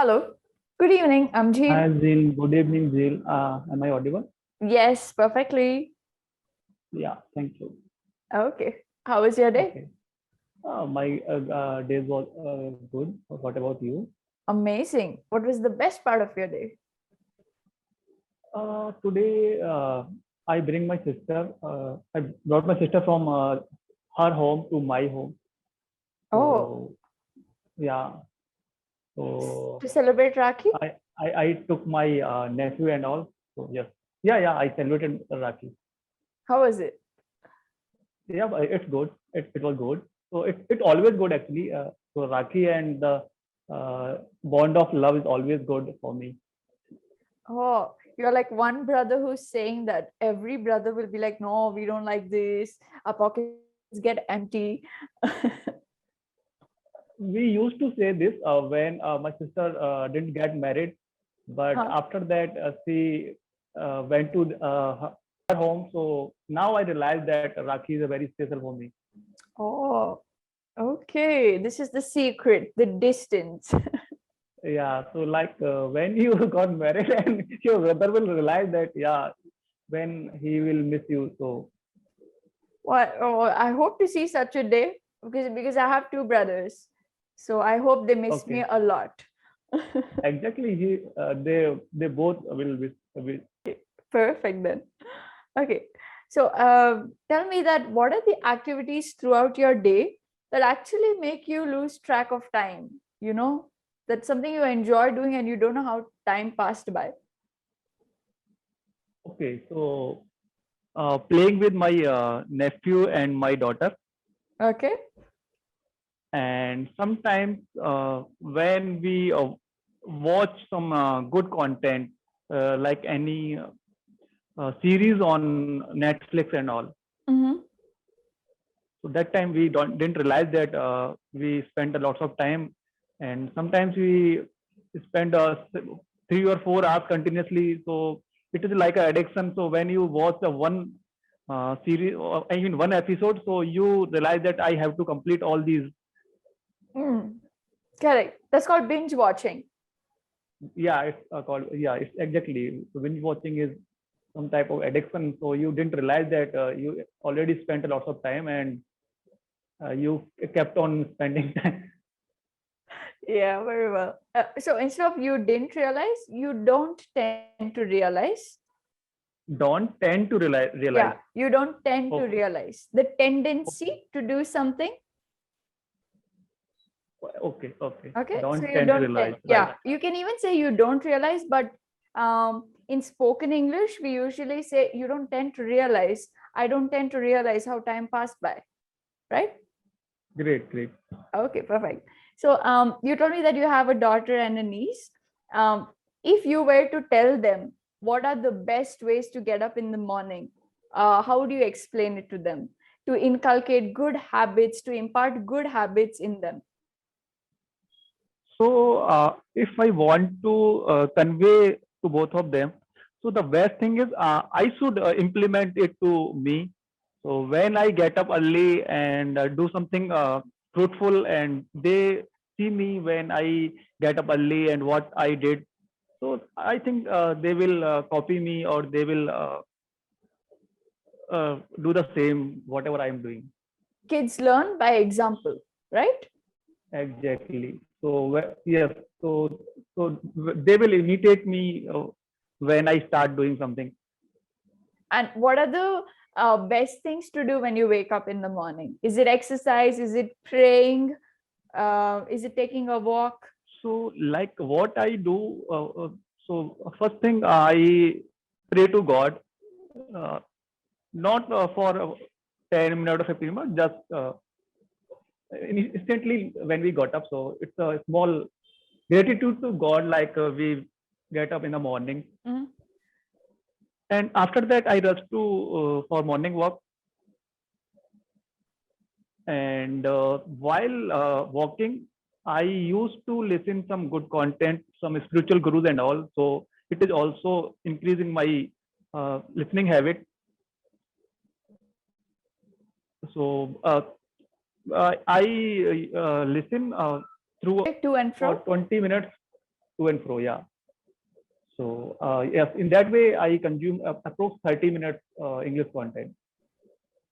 Hello. Good evening. I'm Hi, Jeel. Zil. Good evening, Zil. Am I audible? Yes, perfectly. Yeah, thank you. Okay. How was your day? Okay. My days was good. What about you? Amazing. What was the best part of your day? Today, I bring my sister. I brought my sister from her home to my home. Oh, So yeah. So to celebrate Rakhi? I took my nephew and all. So yes. Yeah. I celebrated Rakhi. How was it? Yeah, but it's good. It was good. So it always good actually. So Rakhi and the bond of love is always good for me. Oh, you're like one brother who's saying that every brother will be like, no, we don't like this. Our pockets get empty. We used to say this when my sister didn't get married, but Huh? after that she went to her home. So now I realize that Rakhi is a very special for me. Oh, okay. This is the secret, the distance. Yeah, so like when you got married and your brother will realize that yeah, when he will miss you. So What? Oh, I hope to see such a day because I have two brothers, so I hope they miss me okay, a lot. exactly. They both will. Perfect then. Okay, so tell me that what are the activities throughout your day that actually make you lose track of time? That's something you enjoy doing and you don't know how time passed by. Okay, so playing with my nephew and my daughter, Okay. and sometimes when we watch some good content, like any series on Netflix and all. Mm-hmm. So that time we don't didn't realize that we spent a lot of time, and sometimes we spend 3 or 4 hours continuously. So it is like an addiction. So when you watch a one series, or I mean one episode, so you realize that I have to complete all these. Mm. Correct. That's called binge watching. Yeah, it's called, yeah, it's exactly. So binge watching is some type of addiction. So you didn't realize that you already spent a lot of time, and you kept on spending time. Yeah, very well. So instead of you didn't realize, you don't tend to realize. Don't tend to realize. Yeah, you don't tend to Okay. realize the Okay. tendency to do something. Okay. Okay, so Don't you tend to don't realize, tend. right? Yeah, you can even say you don't realize, but in spoken English, we usually say you don't tend to realize. I don't tend to realize how time passed by, right? Great. Okay, perfect. So you told me that you have a daughter and a niece. Um, if you were to tell them what are the best ways to get up in the morning, how do you explain it to them? To inculcate good habits, to impart good habits in them. So, if I want to convey to both of them, so the best thing is I should implement it to me. So when I get up early and do something fruitful, and they see me when I get up early and what I did, so I think they will copy me, or they will do the same whatever I am doing. Kids learn by example, right? Exactly. So yes, they will imitate me when I start doing something. And what are the best things to do when you wake up in the morning? Is it exercise? Is it praying? Is it taking a walk? So like what I do. So first thing I pray to God, uh, not for 10 minutes or 15 minutes, just instantly when we got up. So it's a small gratitude to God, like we get up in the morning, Mhm. and after that I rush to for morning walk. And while walking, I used to listen some good content, some spiritual gurus and all. So it is also increasing my listening habit. So I listen through To and for fro. 20 minutes to and fro. Yeah. So yes, in that way, I consume approx 30 minutes English content.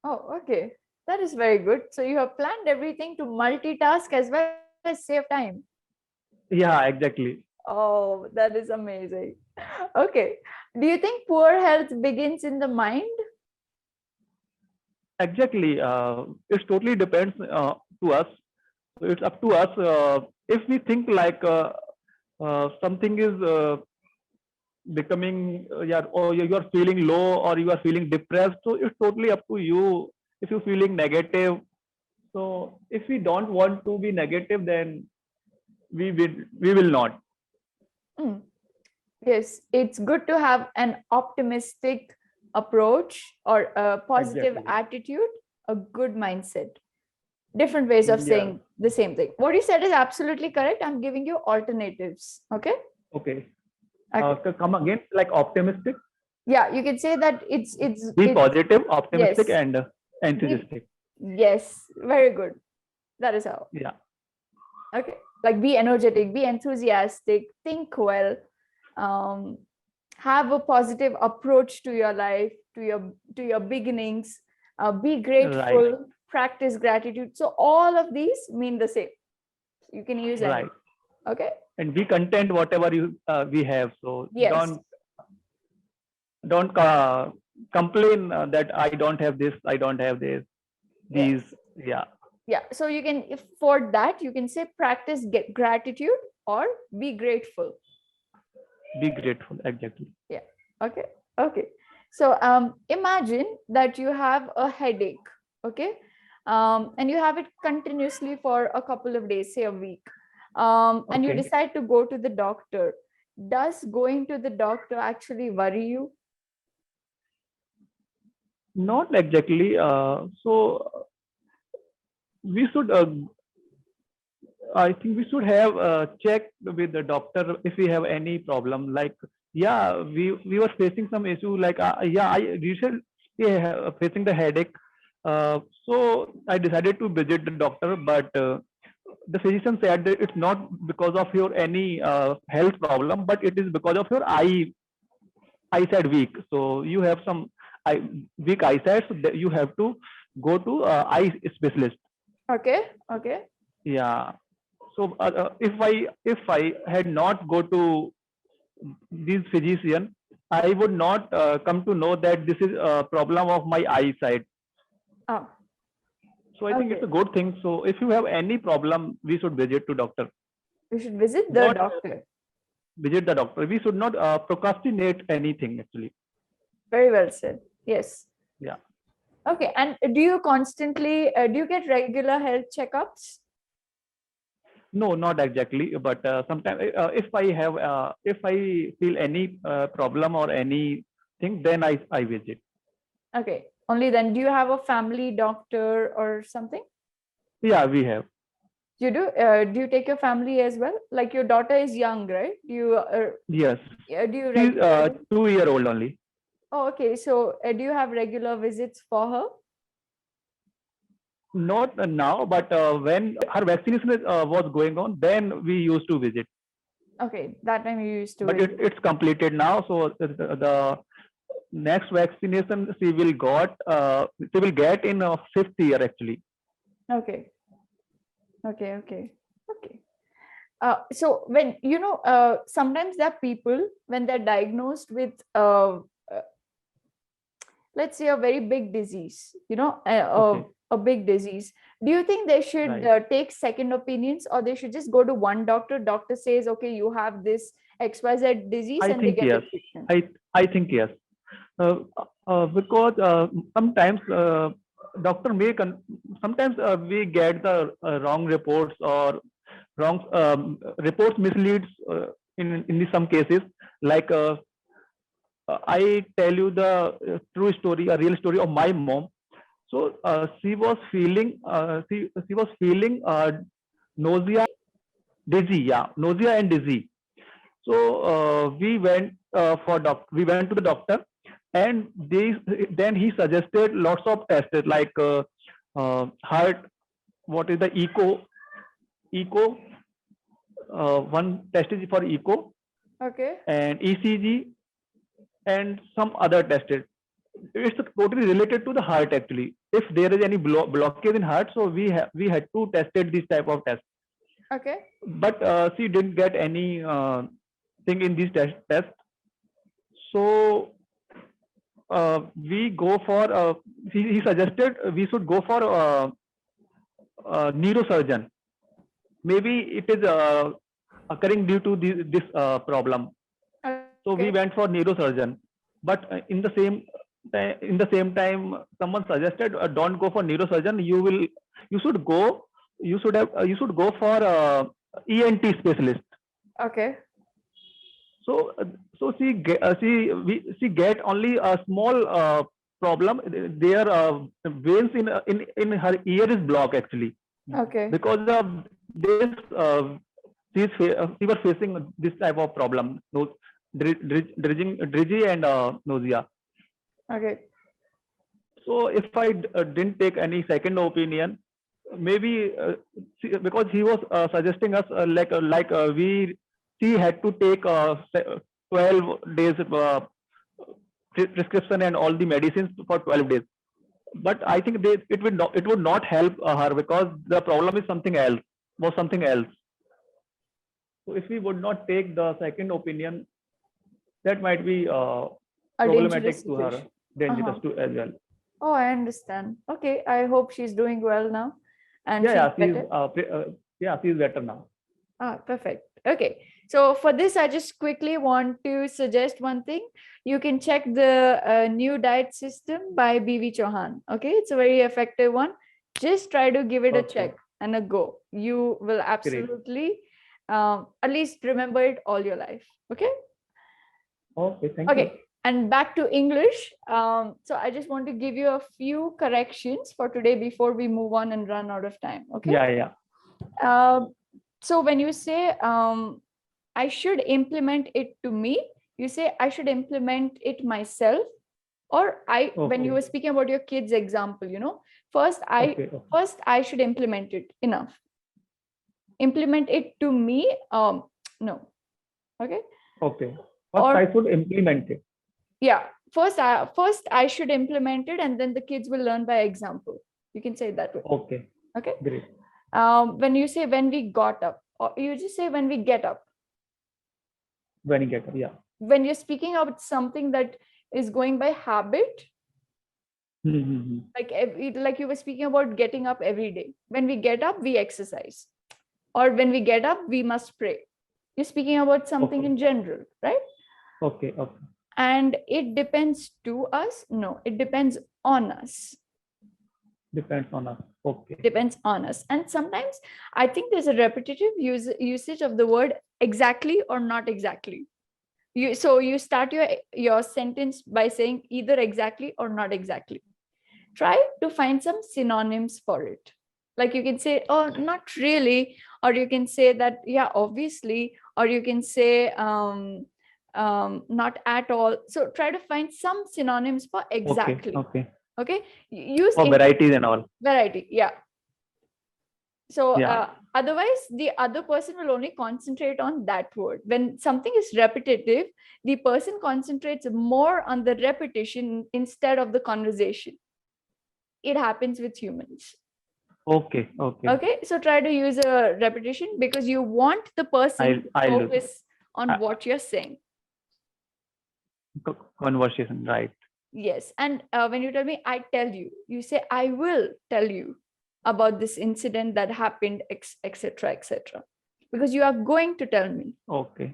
Oh, okay. That is very good. So you have planned everything to multitask as well as save time. Yeah, exactly. Oh, that is amazing. Okay. Do you think poor health begins in the mind? Exactly. It totally depends to us. It's up to us. If we think like something is becoming, yeah, or you are feeling low or you are feeling depressed, so it's totally up to you. If you're feeling negative, so if we don't want to be negative, then we will not. Mm. Yes, it's good to have an optimistic approach or a positive Exactly. attitude, a good mindset. Different ways of Yeah. saying the same thing. What you said is absolutely correct. I'm giving you alternatives. Okay. Okay. Okay. Come again, like optimistic, Yeah, you can say that be it's positive, optimistic, yes. and Be, enthusiastic. yes, very good. That is how. Yeah. Okay. Like be energetic, be enthusiastic, think well, um, have a positive approach to your life, to your beginnings, be Right. grateful, practice gratitude. So all of these mean the same. You can use any. Right. Okay. And be content whatever you we have. So Yes. don't complain that I don't have this, I don't have this, these. Yes. Yeah. Yeah. So you can, if for that, you can say practice get gratitude or be grateful. Be grateful. Exactly. Yeah. Okay. Okay. So imagine that you have a headache. Okay. And you have it continuously for a couple of days, say a week. And you Okay. decide to go to the doctor. Does going to the doctor actually worry you? Not exactly. So we should I think we should have checked with the doctor if we have any problem. Like, yeah, we were facing some issue. Like, yeah, I recently facing the headache. So I decided to visit the doctor, but the physician said that it's not because of your any health problem, but it is because of your eyesight weak. So you have some eye, weak eyesight, so that you have to go to eye specialist. Okay. Okay. Yeah. So if I had not go to this physician, I would not come to know that this is a problem of my eyesight. Oh, So I think it's okay. a good thing. So if you have any problem, we should visit to doctor. We should visit the Not doctor. visit the doctor. We should not procrastinate anything actually. Very well said. Yes. Yeah. Okay. And do you constantly, do you get regular health checkups? No, not exactly. But sometimes if I feel any problem or anything, then I visit. Okay. Only then, do you have a family doctor or something? Yeah, we have. You do? Do you take your family as well? Like your daughter is young, right? Yes. Do you She's regularly? 2 year old only. Oh, okay. So do you have regular visits for her? Not now, but when her vaccination was going on, then we used to visit. Okay, that time you used to But visit. it's completed now. So the next vaccination she will get in 5th year actually. Okay, okay, okay, okay. So when sometimes there are people when they're diagnosed with let's say a very big disease, Okay, a big disease. Do you think they should right. take second opinions, or they should just go to one doctor? Doctor says, okay, you have this XYZ disease, I and they think get the yes. treatment. I think yes. Uh, because sometimes doctor may sometimes we get the wrong reports or wrong reports misleads in some cases. Like I tell you the true story, a real story of my mom. So she was feeling nausea, dizzy, yeah, nausea and dizzy. So we went to the doctor, and then he suggested lots of tests like heart, what is the echo, one test is for echo Okay. and ECG and some other test. It's totally related to the heart actually. If there is any blockage in heart, so we had to tested this type of test. Okay. But she didn't get any thing in this test. So we go for he suggested we should go for neurosurgeon. Maybe it is occurring due to this problem. So we Okay. went for neurosurgeon. But in the same time, someone suggested don't go for neurosurgeon. You should go for ENT specialist. Okay. So she get only a small problem. Their veins in her ear is blocked actually. Okay. Because of this, she was facing this type of problem, drizzy and nausea. Okay. So if I didn't take any second opinion, maybe because he was suggesting us she had to take 12 days prescription and all the medicines for 12 days. But I think it would not help her because the problem is something else. So if we would not take the second opinion, that might be A problematic dangerous to her, situation. dangerous to as well. Oh, I understand. Okay. I hope she's doing well now and Yeah, she's better. she's better now. Perfect. Okay. So for this, I just quickly want to suggest one thing. You can check the new diet system by BV Chauhan. Okay. It's a very effective one. Just try to give it a Okay. check and a go. You will absolutely at least remember it all your life. Okay. Okay, thank you. Okay. And back to English. So I just want to give you a few corrections for today before we move on and run out of time. Okay. Yeah. So when you say I should implement it to me, you say I should implement it myself, or when you Okay. were speaking about your kids example, first Okay. I should implement it. Enough. Implement it to me. No. Okay. Okay. First, Or I should implement it. yeah, first I should implement it, and then the kids will learn by example. You can say it that way. Okay. Okay. Great. When you say when we got up, or you just say when we get up. When you get up, yeah. When you're speaking about something that is going by habit, Mm-hmm. like you were speaking about getting up every day. When we get up, we exercise, or when we get up, we must pray. You're speaking about something Okay. in general, right? Okay. Okay. And it depends to us. No, it depends on us. Depends on us. Okay. Depends on us. And sometimes I think there's a repetitive usage of the word exactly or not exactly. So you start your sentence by saying either exactly or not exactly. Try to find some synonyms for it. Like you can say, oh, not really, or you can say that, yeah, obviously, or you can say not at all. So try to find some synonyms for exactly. Okay. Use For varieties and all. Variety, yeah. So Yeah. otherwise, the other person will only concentrate on that word. When something is repetitive, the person concentrates more on the repetition instead of the conversation. It happens with humans. Okay. Okay. So try to use a repetition because you want the person to focus on what you're saying. Conversation, right? Yes. And when you tell me, I tell you, you say, I will tell you about this incident that happened, etc., etc. Because you are going to tell me. Okay.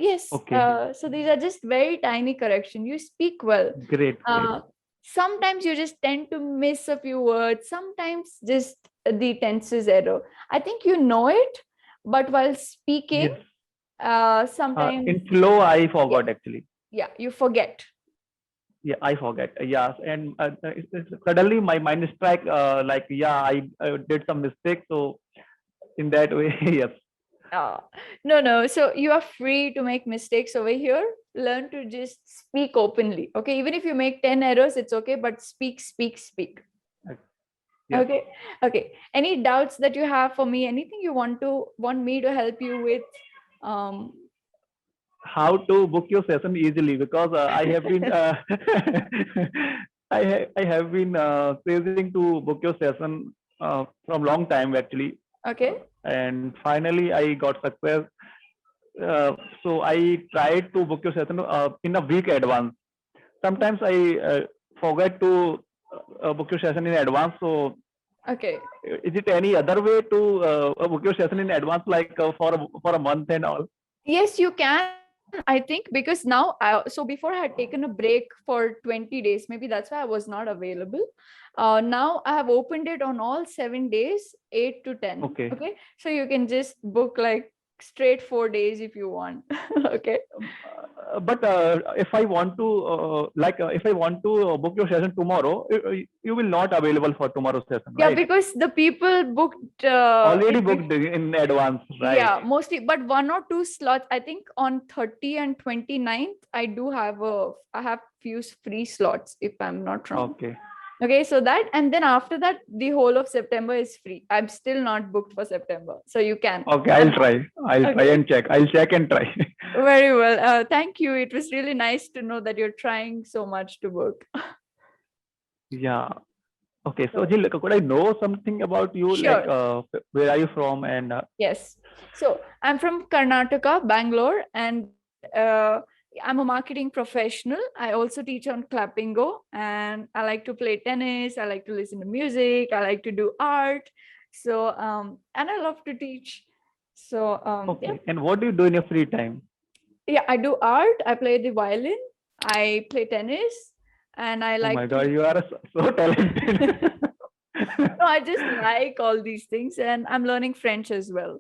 Yes. Okay. So these are just very tiny correction. You speak well. Great. Sometimes you just tend to miss a few words. Sometimes just the tenses error. I think you know it, but while speaking, sometimes in flow, I forgot actually. Yeah, you forget. Yeah, I forget. Yes, and suddenly my mind strike I did some mistake. So in that way, yes. No. So you are free to make mistakes over here. Learn to just speak openly. Okay, even if you make 10 errors, it's okay. But speak. Okay. Yeah. Okay. Okay. Any doubts that you have for me? Anything you want me to help you with? Um, How to book your session easily, because I have been I have been chasing to book your session from long time actually, okay. and finally I got success. So I tried to book your session in a week advance. Sometimes I forget to book your session in advance. So Okay. is it any other way to book your session in advance, like for a month and all? Yes, you can. I think because now, so before I had taken a break for 20 days, maybe that's why I was not available. Now I have opened it on all 7 days, 8 to 10. Okay. Okay. So you can just book like straight 4 days if you want. Okay. But if I want to if I want to book your session tomorrow, you will not available for tomorrow's session, Yeah, right? because the people booked Already it booked in advance, right? yeah, mostly, but one or two slots. I think on 30 and 29th, I have few free slots if I'm not wrong. Okay. Okay, so that, and then after that, the whole of September is free. I'm still not booked for September, so you can. Okay, I'll try. I'll try Okay, and check. I'll check and try. very well. Thank you. It was really nice to know that you're trying so much to book. Yeah. Okay. So, Jill, could I know something about you? Like, Sure. where are you from? And Yes. So I'm from Karnataka, Bangalore, and I'm a marketing professional. I also teach on Clappingo, and I like to play tennis. I like to listen to music. I like to do art. So, and I love to teach. So, yeah, okay. And what do you do in your free time? yeah, I do art. I play the violin. I play tennis, and I Oh my like God, to. you are so talented. No, I just like all these things, and I'm learning French as well.